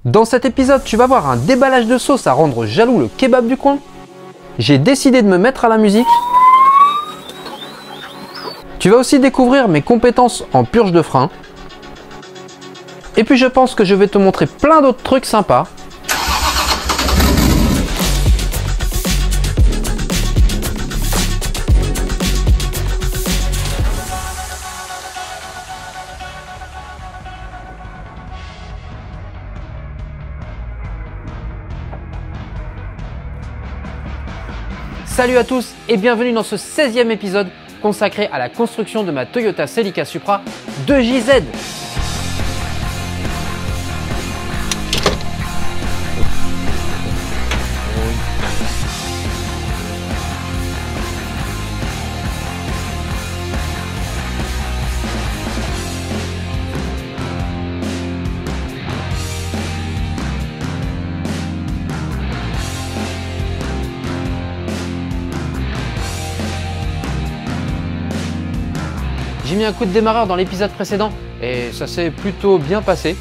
Dans cet épisode, tu vas voir un déballage de sauce à rendre jaloux le kebab du coin. J'ai décidé de me mettre à la musique. Tu vas aussi découvrir mes compétences en purge de frein. Et puis je pense que je vais te montrer plein d'autres trucs sympas. Salut à tous et bienvenue dans ce 16e épisode consacré à la construction de ma Toyota Celica Supra 2JZ. J'ai mis un coup de démarreur dans l'épisode précédent et ça s'est plutôt bien passé.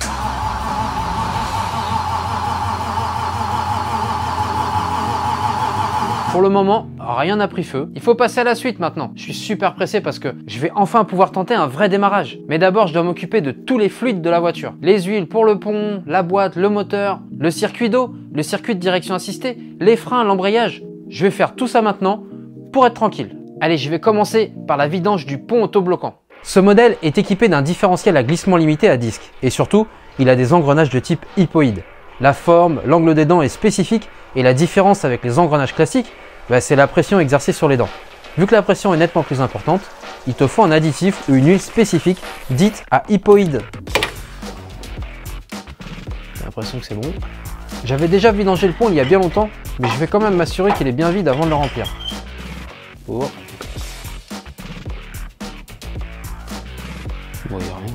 Pour le moment, rien n'a pris feu. Il faut passer à la suite maintenant. Je suis super pressé parce que je vais enfin pouvoir tenter un vrai démarrage. Mais d'abord, je dois m'occuper de tous les fluides de la voiture. Les huiles pour le pont, la boîte, le moteur, le circuit d'eau, le circuit de direction assistée, les freins, l'embrayage. Je vais faire tout ça maintenant pour être tranquille. Allez, je vais commencer par la vidange du pont autobloquant. Ce modèle est équipé d'un différentiel à glissement limité à disque et surtout, il a des engrenages de type hypoïde. La forme, l'angle des dents est spécifique et la différence avec les engrenages classiques, c'est la pression exercée sur les dents. Vu que la pression est nettement plus importante, il te faut un additif ou une huile spécifique dite à hypoïde. J'ai l'impression que c'est bon. J'avais déjà vidangé le pont il y a bien longtemps, mais je vais quand même m'assurer qu'il est bien vide avant de le remplir. Pour... Bon, il n'y a rien.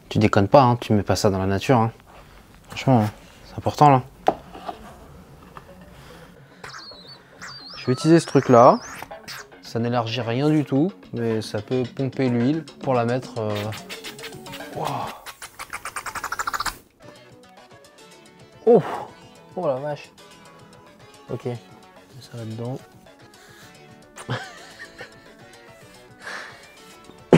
Tu déconnes pas, hein, tu mets pas ça dans la nature. Hein. Franchement, hein, c'est important là. Je vais utiliser ce truc là. Ça n'élargit rien du tout, mais ça peut pomper l'huile pour la mettre... Wow. Oh, oh la vache. Ok, ça va dedans. Je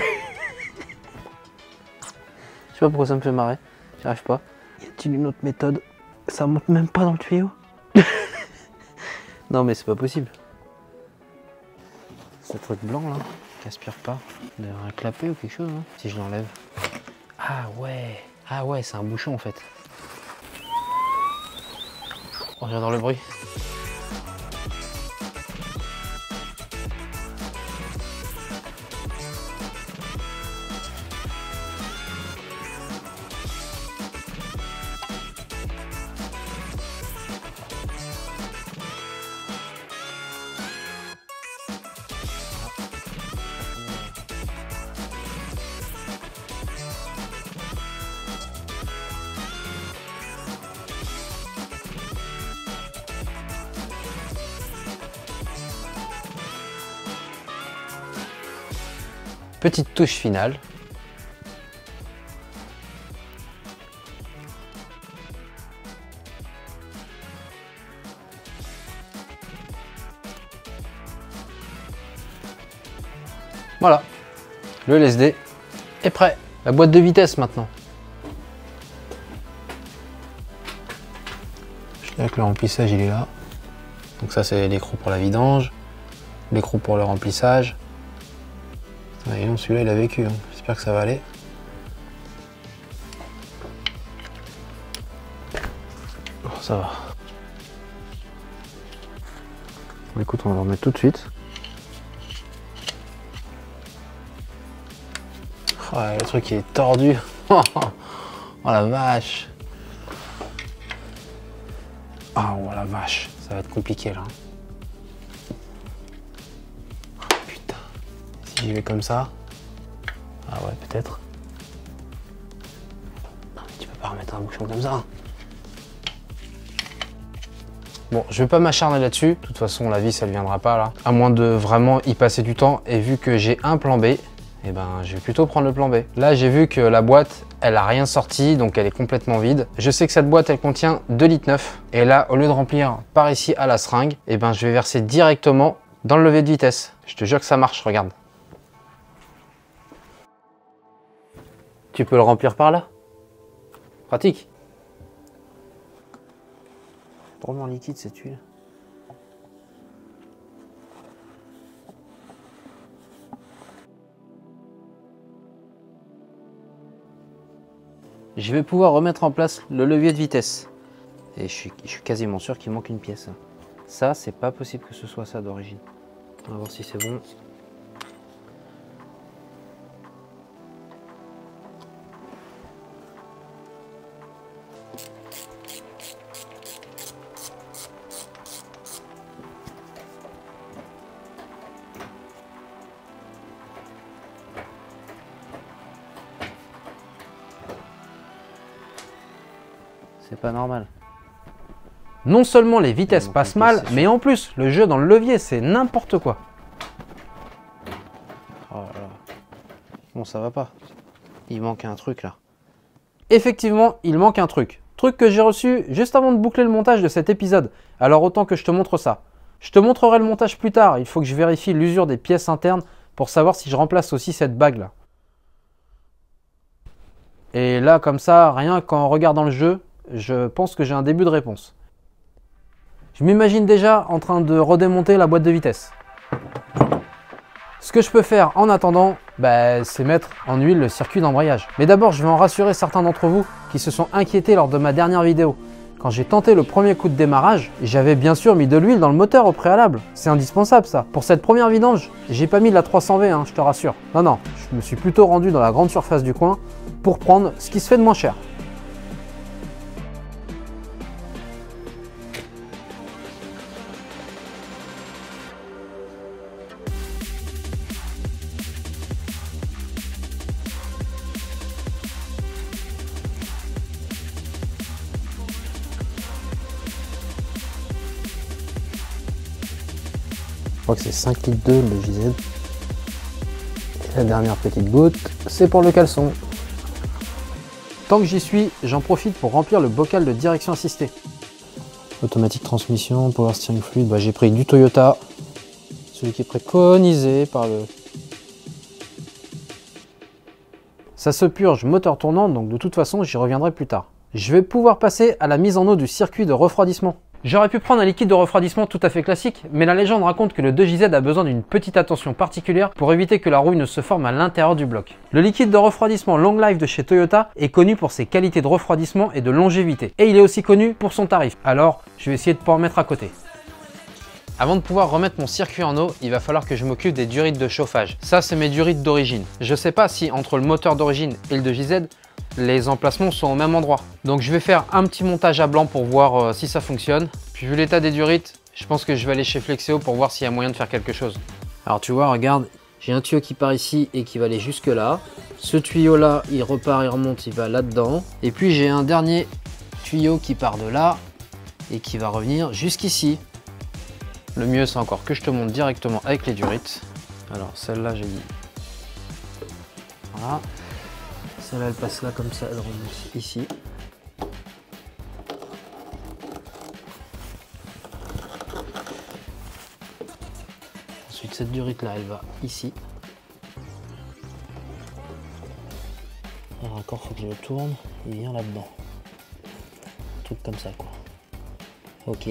sais pas pourquoi ça me fait marrer, j'y arrive pas. Y a-t-il une autre méthode? Ça monte même pas dans le tuyau. Non mais c'est pas possible. Ce truc blanc là, qui aspire pas. Il y a un clapet ou quelque chose hein, si je l'enlève. Ah ouais, c'est un bouchon en fait. Oh, j'adore le bruit. Petite touche finale. Voilà, le LSD est prêt. La boîte de vitesse maintenant. Je dirais que le remplissage il est là. Donc ça c'est l'écrou pour la vidange, l'écrou pour le remplissage. Voyons, celui-là il a vécu, hein. J'espère que ça va aller. Oh, ça va. Bon, écoute, on va le remettre tout de suite. Oh, le truc il est tordu. Oh la vache. Oh la vache, ça va être compliqué là. Si j'y vais comme ça. Ah ouais, peut-être. Tu peux pas remettre un bouchon comme ça. Bon, je vais pas m'acharner là-dessus. De toute façon, la vis, elle viendra pas là. À moins de vraiment y passer du temps. Et vu que j'ai un plan B, eh ben, je vais plutôt prendre le plan B. Là, j'ai vu que la boîte, elle a rien sorti, donc elle est complètement vide. Je sais que cette boîte, elle contient 2,9 litres. Et là, au lieu de remplir par ici à la seringue, eh ben, je vais verser directement dans le levier de vitesse. Je te jure que ça marche, regarde. Tu peux le remplir par là. Pratique. Drôlement liquide cette huile. Je vais pouvoir remettre en place le levier de vitesse. Et je suis quasiment sûr qu'il manque une pièce. Ça, c'est pas possible que ce soit ça d'origine. On va voir si c'est bon. C'est pas normal. Non seulement les vitesses passent mal, mais en plus, le jeu dans le levier, c'est n'importe quoi. Oh là là. Bon, ça va pas. Il manque un truc là. Effectivement, il manque un truc. Truc que j'ai reçu juste avant de boucler le montage de cet épisode. Alors autant que je te montre ça. Je te montrerai le montage plus tard. Il faut que je vérifie l'usure des pièces internes pour savoir si je remplace aussi cette bague là. Et là, comme ça, rien qu'en regardant le jeu, je pense que j'ai un début de réponse. Je m'imagine déjà en train de redémonter la boîte de vitesse. Ce que je peux faire en attendant, c'est mettre en huile le circuit d'embrayage. Mais d'abord, je vais en rassurer certains d'entre vous qui se sont inquiétés lors de ma dernière vidéo. Quand j'ai tenté le premier coup de démarrage, j'avais bien sûr mis de l'huile dans le moteur au préalable. C'est indispensable ça. Pour cette première vidange, j'ai pas mis de la 300V, je te rassure. Non, je me suis plutôt rendu dans la grande surface du coin pour prendre ce qui se fait de moins cher. Je crois que c'est 5 litres d'eau le JZ. Et la dernière petite goutte, c'est pour le caleçon. Tant que j'y suis, j'en profite pour remplir le bocal de direction assistée. Automatique transmission, power steering fluid, j'ai pris du Toyota. Celui qui est préconisé par le... Ça se purge moteur tournant, donc de toute façon j'y reviendrai plus tard. Je vais pouvoir passer à la mise en eau du circuit de refroidissement. J'aurais pu prendre un liquide de refroidissement tout à fait classique, mais la légende raconte que le 2JZ a besoin d'une petite attention particulière pour éviter que la rouille ne se forme à l'intérieur du bloc. Le liquide de refroidissement Long Life de chez Toyota est connu pour ses qualités de refroidissement et de longévité. Et il est aussi connu pour son tarif. Alors, je vais essayer de pas en mettre à côté. Avant de pouvoir remettre mon circuit en eau, il va falloir que je m'occupe des durites de chauffage. Ça, c'est mes durites d'origine. Je sais pas si entre le moteur d'origine et le 2JZ, les emplacements sont au même endroit. Donc je vais faire un petit montage à blanc pour voir si ça fonctionne. Puis vu l'état des durites, je pense que je vais aller chez Flexeo pour voir s'il y a moyen de faire quelque chose. Alors tu vois, regarde, j'ai un tuyau qui part ici et qui va aller jusque là. Ce tuyau là, il repart, il remonte, il va là-dedans. Et puis j'ai un dernier tuyau qui part de là et qui va revenir jusqu'ici. Le mieux c'est encore que je te montre directement avec les durites. Alors celle-là j'ai dit. Voilà. Celle-là elle passe là comme ça, elle remonte ici. Ensuite cette durite là elle va ici. Alors encore faut que je le tourne, il vient là-dedans. Un truc comme ça quoi. Ok.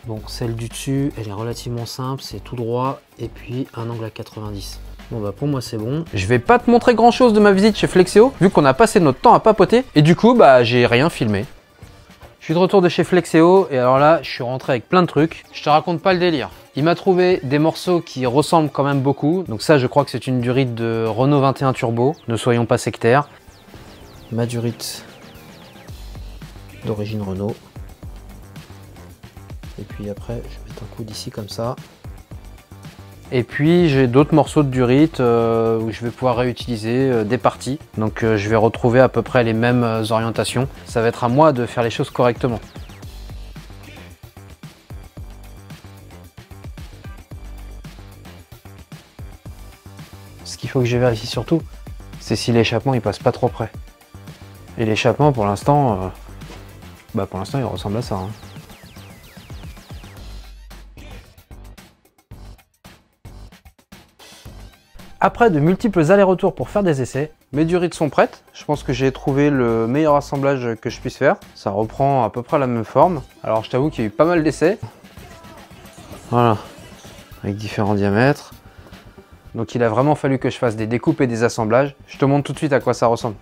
Bon, celle du dessus, elle est relativement simple, c'est tout droit et puis un angle à 90. Bon bah pour moi c'est bon. Je vais pas te montrer grand chose de ma visite chez Flexeo, vu qu'on a passé notre temps à papoter. Et du coup, j'ai rien filmé. Je suis de retour de chez Flexeo et alors là, je suis rentré avec plein de trucs. Je te raconte pas le délire. Il m'a trouvé des morceaux qui ressemblent quand même beaucoup. Donc ça, je crois que c'est une durite de Renault 21 Turbo. Ne soyons pas sectaires. Ma durite d'origine Renault. Et puis après, je vais mettre un coup d'ici comme ça. Et puis j'ai d'autres morceaux de durite où je vais pouvoir réutiliser des parties. Donc je vais retrouver à peu près les mêmes orientations. Ça va être à moi de faire les choses correctement. qu'il faut que je vérifie surtout, c'est si l'échappement il passe pas trop près. Et l'échappement pour l'instant, il ressemble à ça. Hein. Après de multiples allers-retours pour faire des essais, mes durites sont prêtes. Je pense que j'ai trouvé le meilleur assemblage que je puisse faire. Ça reprend à peu près la même forme. Alors je t'avoue qu'il y a eu pas mal d'essais. Voilà, avec différents diamètres. Donc il a vraiment fallu que je fasse des découpes et des assemblages. Je te montre tout de suite à quoi ça ressemble.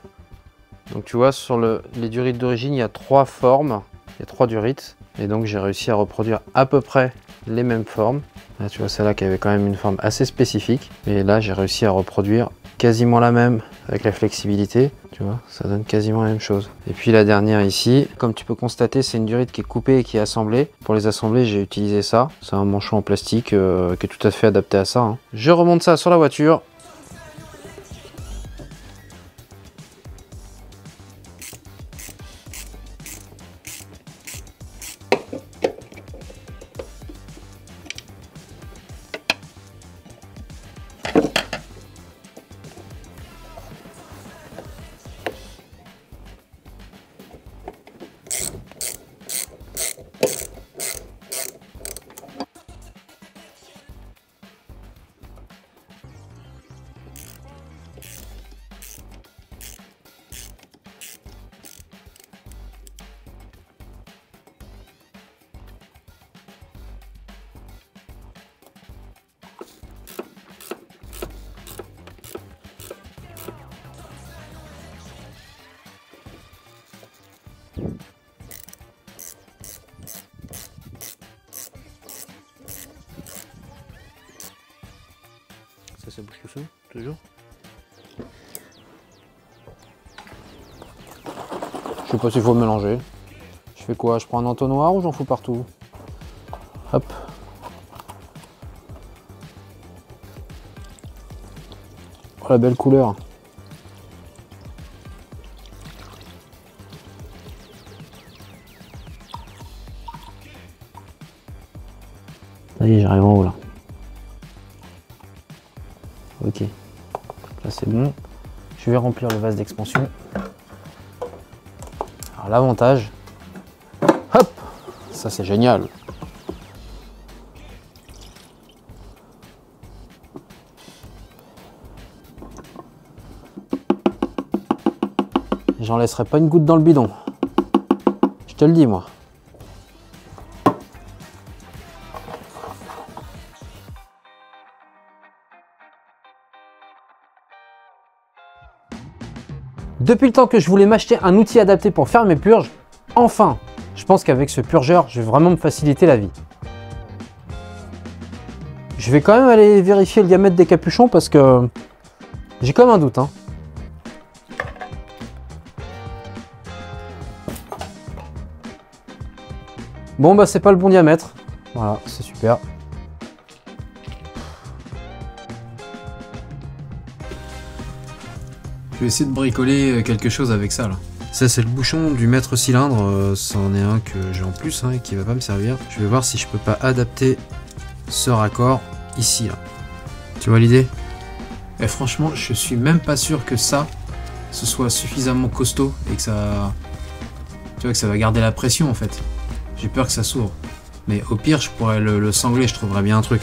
Donc tu vois, sur les durites d'origine, il y a 3 formes. Il y a 3 durites. Et donc j'ai réussi à reproduire à peu près les mêmes formes. Là tu vois celle-là qui avait quand même une forme assez spécifique. Et là j'ai réussi à reproduire quasiment la même avec la flexibilité. Tu vois, ça donne quasiment la même chose. Et puis la dernière ici, comme tu peux constater, c'est une durite qui est coupée et qui est assemblée. Pour les assembler, j'ai utilisé ça. C'est un manchon en plastique qui est tout à fait adapté à ça. Hein. Je remonte ça sur la voiture. Ça bouge tout seul, toujours. Je sais pas s'il faut mélanger. Je fais quoi? Je prends un entonnoir ou j'en fous partout? Hop. Oh la belle couleur. Ça y est, j'arrive en haut là. Ok, là c'est bon. Je vais remplir le vase d'expansion. Alors l'avantage, hop, ça c'est génial. J'en laisserai pas une goutte dans le bidon. Je te le dis moi. Depuis le temps que je voulais m'acheter un outil adapté pour faire mes purges, enfin, je pense qu'avec ce purgeur, je vais vraiment me faciliter la vie. Je vais quand même aller vérifier le diamètre des capuchons parce que j'ai comme un doute. Hein. Bon bah c'est pas le bon diamètre. Voilà, c'est super. Je vais essayer de bricoler quelque chose avec ça là. Ça c'est le bouchon du maître cylindre, c'en est un que j'ai en plus hein, et qui va pas me servir. Je vais voir si je peux pas adapter ce raccord ici là. Tu vois l'idée? Et franchement je suis même pas sûr que ça ce soit suffisamment costaud et que ça... Tu vois que ça va garder la pression en fait. J'ai peur que ça s'ouvre. Mais au pire je pourrais le sangler, je trouverais bien un truc.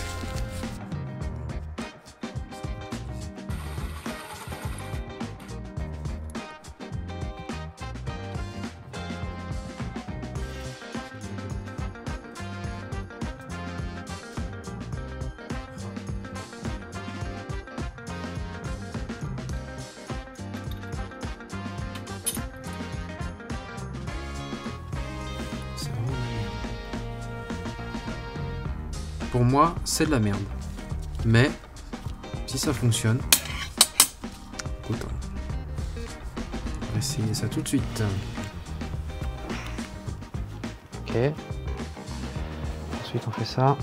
Pour moi, c'est de la merde. Mais, si ça fonctionne... Écoute, on va essayer ça tout de suite. Ok. Ensuite, on fait ça.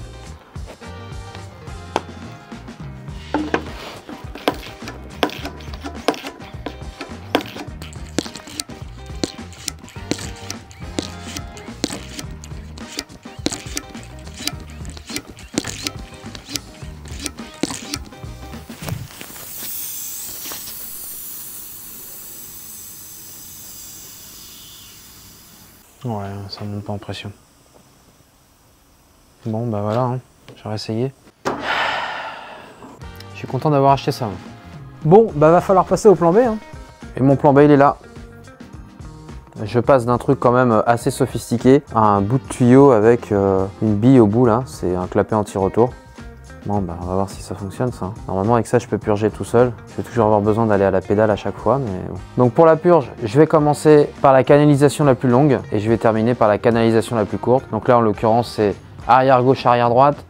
Ouais, ça monte pas en pression. Bon, bah voilà, hein. J'aurais essayé. Je suis content d'avoir acheté ça. Bon, bah va falloir passer au plan B. Hein. Et mon plan B, il est là. Je passe d'un truc quand même assez sophistiqué à un bout de tuyau avec une bille au bout là. C'est un clapet anti-retour. Bon, bah on va voir si ça fonctionne ça. Normalement avec ça je peux purger tout seul. Je vais toujours avoir besoin d'aller à la pédale à chaque fois. Mais bon. Donc pour la purge, je vais commencer par la canalisation la plus longue et je vais terminer par la canalisation la plus courte. Donc là en l'occurrence c'est arrière gauche, arrière droite,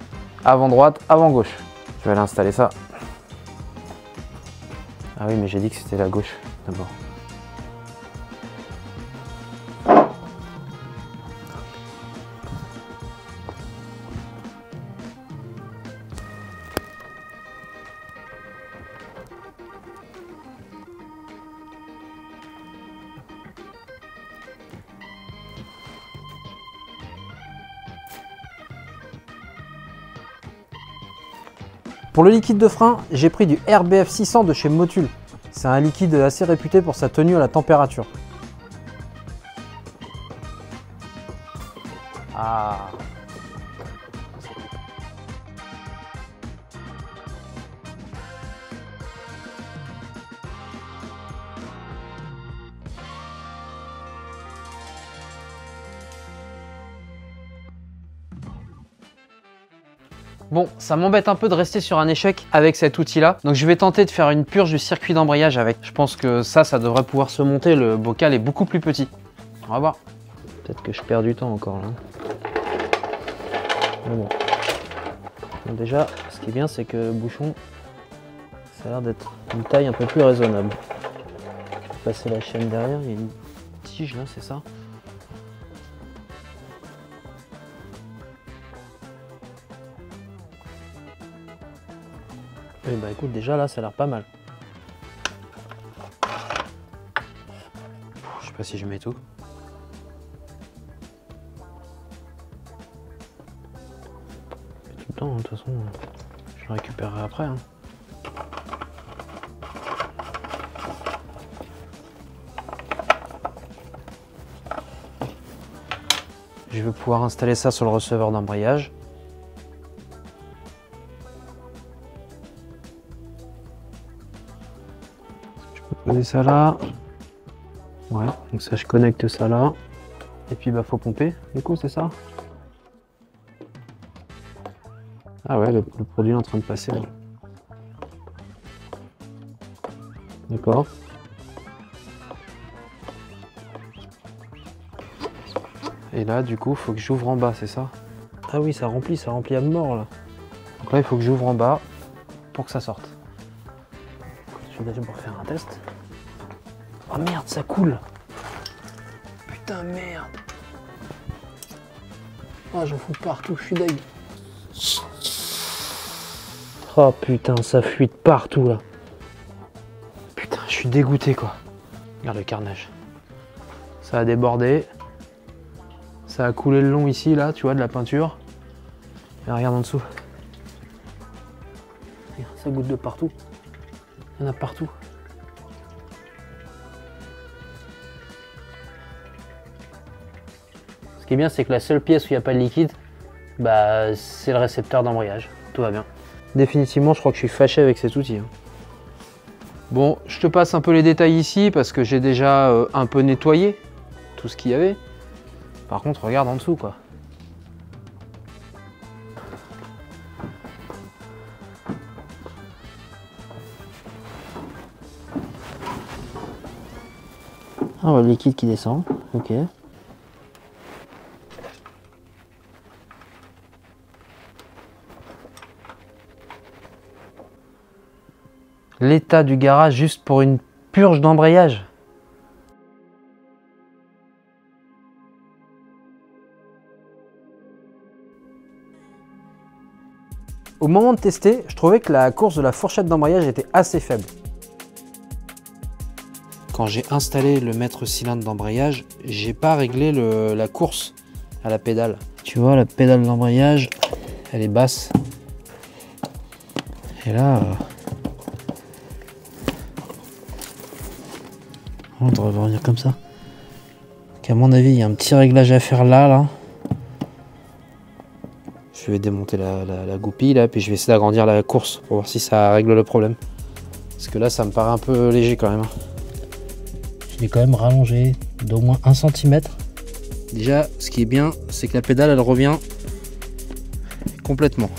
avant gauche. Je vais aller installer ça. Ah oui mais j'ai dit que c'était la gauche d'abord. Pour le liquide de frein, j'ai pris du RBF 600 de chez Motul. C'est un liquide assez réputé pour sa tenue à la température. Ah. Bon, ça m'embête un peu de rester sur un échec avec cet outil-là. Donc je vais tenter de faire une purge du circuit d'embrayage avec. Je pense que ça devrait pouvoir se monter. Le bocal est beaucoup plus petit. On va voir. Peut-être que je perds du temps encore là. Mais bon. Bon, déjà, ce qui est bien, c'est que le bouchon, ça a l'air d'être une taille un peu plus raisonnable. Je vais passer la chaîne derrière. Il y a une tige là, c'est ça? Et bah écoute, déjà là ça a l'air pas mal. Je sais pas si je mets tout. Tout le temps, hein, de toute façon, je le récupérerai après. Hein. Je vais pouvoir installer ça sur le receveur d'embrayage. Poser ça là. Ouais, donc ça je connecte ça là. Et puis bah faut pomper, du coup c'est ça? Ah ouais, le produit est en train de passer. D'accord. Et là du coup faut que j'ouvre en bas, c'est ça? Ah oui, ça remplit à mort là. Donc là il faut que j'ouvre en bas pour que ça sorte. Je vais d'abord faire un test. Oh merde, ça coule. Putain, merde. Oh, j'en fous partout, je suis deg. Oh putain, ça fuit de partout là. Putain, je suis dégoûté quoi. Regarde le carnage. Ça a débordé. Ça a coulé le long ici, là, tu vois, de la peinture. Et regarde en dessous. Regarde, ça goutte de partout. Il y en a partout. Ce qui est bien, c'est que la seule pièce où il n'y a pas de liquide, bah, c'est le récepteur d'embrayage. Tout va bien. Définitivement, je crois que je suis fâché avec cet outil. Hein. Bon, je te passe un peu les détails ici parce que j'ai déjà un peu nettoyé tout ce qu'il y avait. Par contre, regarde en dessous, quoi. Ah ouais, le liquide qui descend, ok. L'état du garage juste pour une purge d'embrayage. Au moment de tester, je trouvais que la course de la fourchette d'embrayage était assez faible. Quand j'ai installé le mètre cylindre d'embrayage, j'ai pas réglé la course à la pédale. Tu vois, la pédale d'embrayage, elle est basse. Et là, on devrait revenir comme ça. Ok. Donc à mon avis, il y a un petit réglage à faire là. Je vais démonter la goupille là, puis je vais essayer d'agrandir la course pour voir si ça règle le problème. Parce que là, ça me paraît un peu léger quand même. Je l'ai quand même rallongé d'au moins 1 cm. Déjà, ce qui est bien, c'est que la pédale, elle revient complètement.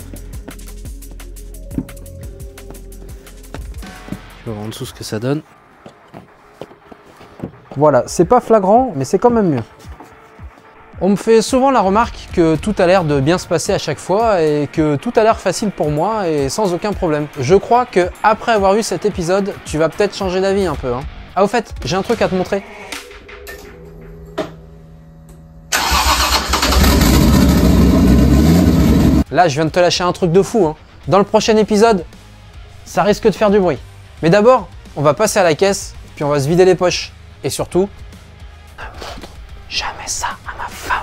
Je vais voir en dessous ce que ça donne. Voilà, c'est pas flagrant, mais c'est quand même mieux. On me fait souvent la remarque que tout a l'air de bien se passer à chaque fois et que tout a l'air facile pour moi et sans aucun problème. Je crois que après avoir vu cet épisode, tu vas peut-être changer d'avis un peu. Ah au fait, j'ai un truc à te montrer. Là, je viens de te lâcher un truc de fou. Dans le prochain épisode, ça risque de faire du bruit. Mais d'abord, on va passer à la caisse, puis on va se vider les poches. Et surtout, ne montre jamais ça à ma femme.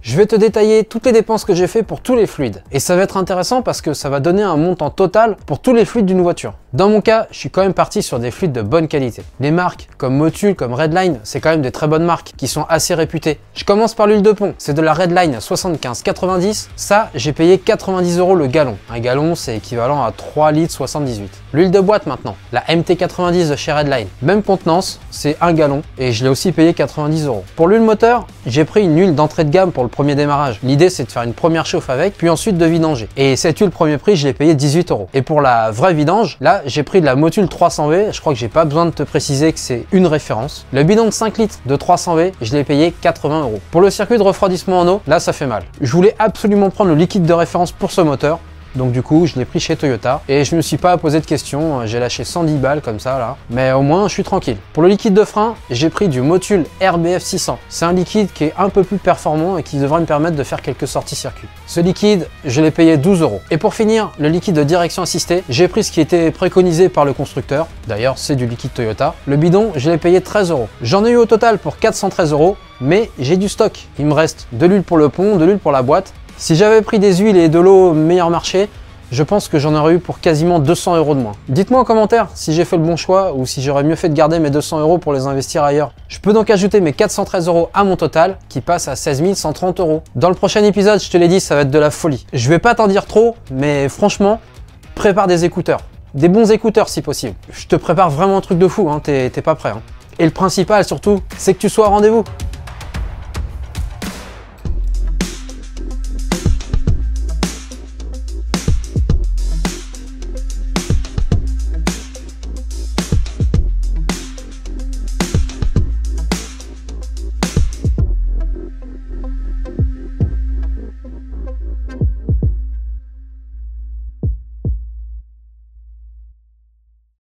Je vais te détailler toutes les dépenses que j'ai fait pour tous les fluides. Et ça va être intéressant parce que ça va donner un montant total pour tous les fluides d'une voiture. Dans mon cas, je suis quand même parti sur des fluides de bonne qualité. Les marques comme Motul, comme Redline, c'est quand même des très bonnes marques qui sont assez réputées. Je commence par l'huile de pont, c'est de la Redline 75-90. Ça, j'ai payé 90 € le gallon. Un gallon, c'est équivalent à 3 litres 78. L'huile de boîte maintenant, la MT90 de chez Redline. Même contenance, c'est un gallon et je l'ai aussi payé 90 €. Pour l'huile moteur, j'ai pris une huile d'entrée de gamme pour le premier démarrage. L'idée, c'est de faire une première chauffe avec, puis ensuite de vidanger. Et cette huile premier prix, je l'ai payé 18 €. Et pour la vraie vidange, là, j'ai pris de la Motul 300V. Je crois que j'ai pas besoin de te préciser que c'est une référence. Le bidon de 5 litres de 300V, je l'ai payé 80 €. Pour le circuit de refroidissement en eau, là, ça fait mal. Je voulais absolument prendre le liquide de référence pour ce moteur. Donc du coup, je l'ai pris chez Toyota et je me suis pas posé de questions, j'ai lâché 110 balles comme ça là, mais au moins je suis tranquille. Pour le liquide de frein, j'ai pris du Motul RBF 600. C'est un liquide qui est un peu plus performant et qui devrait me permettre de faire quelques sorties circuit. Ce liquide, je l'ai payé 12 €. Et pour finir, le liquide de direction assistée, j'ai pris ce qui était préconisé par le constructeur. D'ailleurs, c'est du liquide Toyota. Le bidon, je l'ai payé 13 €. J'en ai eu au total pour 413 €, mais j'ai du stock. Il me reste de l'huile pour le pont, de l'huile pour la boîte. Si j'avais pris des huiles et de l'eau meilleur marché, je pense que j'en aurais eu pour quasiment 200 € de moins. Dites-moi en commentaire si j'ai fait le bon choix ou si j'aurais mieux fait de garder mes 200 € pour les investir ailleurs. Je peux donc ajouter mes 413 € à mon total qui passe à 16 130 €. Dans le prochain épisode, je te l'ai dit, ça va être de la folie. Je vais pas t'en dire trop, mais franchement, prépare des écouteurs. Des bons écouteurs si possible. Je te prépare vraiment un truc de fou, t'es pas prêt. Et le principal surtout, c'est que tu sois au rendez-vous.